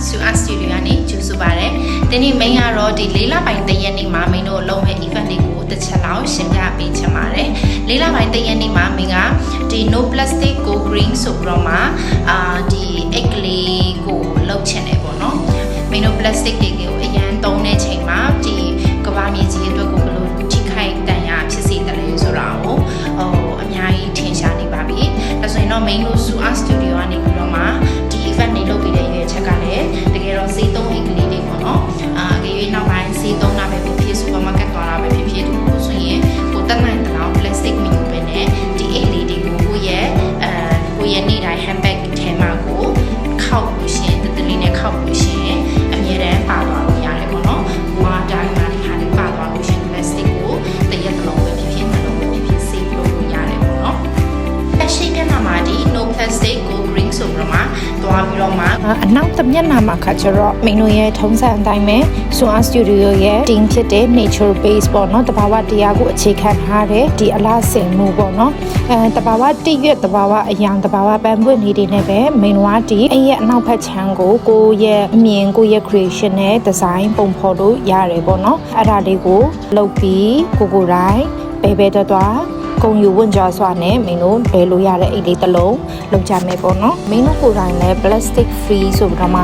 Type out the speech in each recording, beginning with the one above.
Sua Studio ကနေကြိုဆိုပါရစေ။ဒီနေ့ main ကတော့ဒီ၄လပိုင်းတရက်နေ့မှာ main တို့လုပ်မဲ့ event တွေကိုတစ်ချက်လောက်ရှင်းပြပေးချင်ပါတယ်။၄လပိုင်းတရက်နေ့မှာ main ကဒီ no plastic go green ဆိုပြီးတော့မှဒီ egg လေးကိုလုပ်ချင်တယ်ပေါ့နော်။ main တို့ plastic တွေကိုအရန်သုံးတဲ့ချိန်မှာဒီကဘာမြေကြီးအတွက်ကိုဘယ်လိုထိခိုက်တန်ရာဖြစ်စေတယ်လဲဆိုတာကိုအများကြီးထင်ရှားနေပါပြီ။ဒါဆိုရင်တော့ main တို့ Sua Studio ကနေပြီးတော့မှဒီ event တွေလုပ်ပြီးတဲ့ရွေးချက်ကလည်းတကယ်တော့ဈေးသုံးအိတ်ကလေးတွေပေါ့နော်။ကြေးနောက်ပိုင်းဈေးသုံးတာပဲဖြစ်ဖြစ် supermarket သွားတာပဲဖြစ်ဖြစ်ဒီလိုဆိုရင်ကိုတက်နိုင်တဲ့လောက် plastic မယူဘဲနဲ့ဒီအိတ်လေးတွေကိုကိုရဲ့နေ့တိုင်း handbag ထဲမှာကိုခောက်လို့ရှင်တလေးနဲ့ခောက်လို့ရှင်အမြဲတမ်းပါသွားလို့ရတယ်ပေါ့နော်။မာတိုင်းမှာဒီဟာလေးပါသွားလို့ရှင် plastic ကိုတရက်လုံးပဲဖြစ်ဖြစ်နှလုံးပဲဖြစ်ဖြစ် save လုပ်လို့ရတယ်ပေါ့နော်။အရှိမျက်နှာမှာဒီ no plastic go green ဆိုပြီးတော့မှသွားပြီးတော့မှအနောက်တစ်မျက်နှာမှာခါကျတော့မင်းတို့ရဲ့ထုံးစံအတိုင်းပဲ Sua Studio ရဲ့ team ဖြစ်တဲ့ nature base ပေါ့နော်တဘာဝတရားကိုအခြေခံထားတဲ့ဒီအလားစင်မှုပေါ့နော်တဘာဝတိရွက်တဘာဝအယောင်တဘာဝပန်းပွင့်နေတွေနဲ့ပဲမင်းတို့ကဒီအဲ့ရဲ့အနောက်ဘက်ခြမ်းကိုကိုရဲ့အမြင်ကိုရဲ့ creation နဲ့ design ပုံဖော်လို့ရတယ်ပေါ့နော်အဲ့ဒါလေးကိုလုပ်ပြီးကိုတိုင်းဘဲတော့ကုံယူဝင်ကြစွာနဲ့မင်းတို့ဘယ်လိုရတဲ့အိတ်လေးတစ်လုံးလုပ်ကြမယ်ပေါ့နော်မင်းတို့ကိုယ်တိုင်လည်း plastic free ဆိုပြီးတော့မှ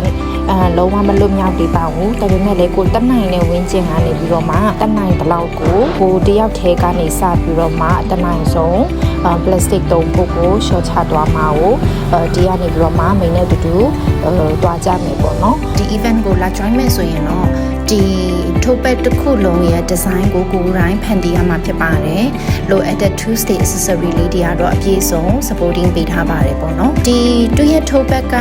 100% လုံးဝမလွတ်မြောက်သေးပါဘူးဒါပေမဲ့လည်းကိုတက်နိုင်တဲ့ဝင်းကျင်ကနေပြီးတော့မှတက်နိုင်တဲ့လောက်ကိုတယောက်ထဲကနေစပြီးတော့မှတက်နိုင်ဆုံး plastic တုံးဖို့ကိုရှော့ချသွားမှာကိုဒီကနေပြီးတော့မှမင်းနဲ့တူတူတွားကြမယ်ပေါ့နော်ဒီ event ကိုလာ join မယ်ဆိုရင်တော့ဒီထိုးပက်တစ်ခုလုံးရဲ့ design ကိုကိုယ်တိုင်းဖန်တီးရမှာဖြစ်ပါတယ်လိုအပ်တဲ့ two stage accessory လေးတွေကတော့အပြည့်စုံ supporting ပေးထားပါတယ်ပေါ့နော်ဒီသူ့ရဲ့ထိုးပက်က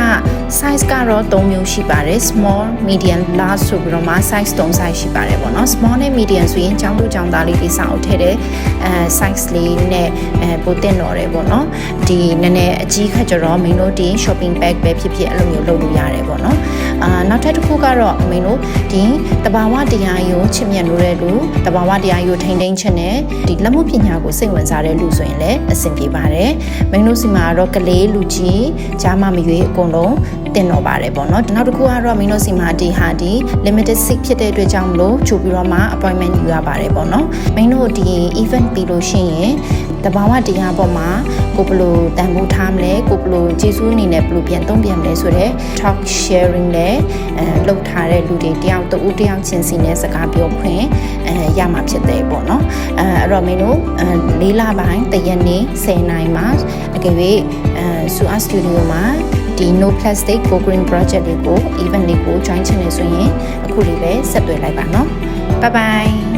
size ကတော့3မျိုးရှိပါတယ် small medium large ဆိုပြီးတော့မှ size 3 size ရှိပါတယ်ပေါ့နော် small နဲ့ medium ဆိုရင်ကျောင်းသူကျောင်းသားလေးတွေစာအုပ်ထည့်တဲ့size လေးနဲ့ပိုတင်တော့တယ်ပေါ့နော်ဒီနည်းနည်းအကြီးခါကျတော့မင်းတို့ဒီ shopping bag ပဲဖြစ်ဖြစ်အဲ့လိုမျိုးလုပ်လို့ရတယ်ပေါ့နော်နောက်ထပ်တစ်ခုကတော့မင်းတို့ဒီတဘာဝတရားရုံချစ်မြတ်လို့တဲ့လူတဘာဝတရားရုံထိန်ထိန်ချက်နဲ့ဒီလက်မှုပညာကိုစိတ်ဝင်စားတဲ့လူဆိုရင်လည်းအဆင်ပြေပါတယ်မင်းတို့စီမှာတော့ကလေးလူကြီးကြားမမရွေးအကုန်လုံးတင်တော့ပါတယ်ပေါ့နော်နောက်တစ်ခုကတော့မင်းတို့စီမှာဒီဟာ limited seat ဖြစ်တဲ့အတွက်ကြောင့်မလို့ချိုးပြီးတော့မှ appointment ယူရပါတယ်ပေါ့နော်မင်းတို့ဒီ event ပြီးလို့ရှိရင်တဘာဝတရားပေါ်မှာကိုဘလို့တန်ဖိုးထားမလဲကိုဘလို့ကျေးဇူးအနေနဲ့ဘလို့ပြန်သုံးပြန်မလဲဆိုတော့ talk sharing နဲ့လုပ်ထားတဲ့လူတွေတယောက်ချင်းစီနဲ့စကားပြောခွင့်ရမှာဖြစ်တယ်ပေါ့နော်အဲ့တော့မင်းတို့၄လပိုင်းတရက်နေ့10နိုင်မှာအကယ်၍ Sua Studio မှာဒီ no plastic go green project လေးကို event လေးကို join ချင်နေဆိုရင်အခုလေးပဲဆက်သွယ်လိုက်ပါနော် bye bye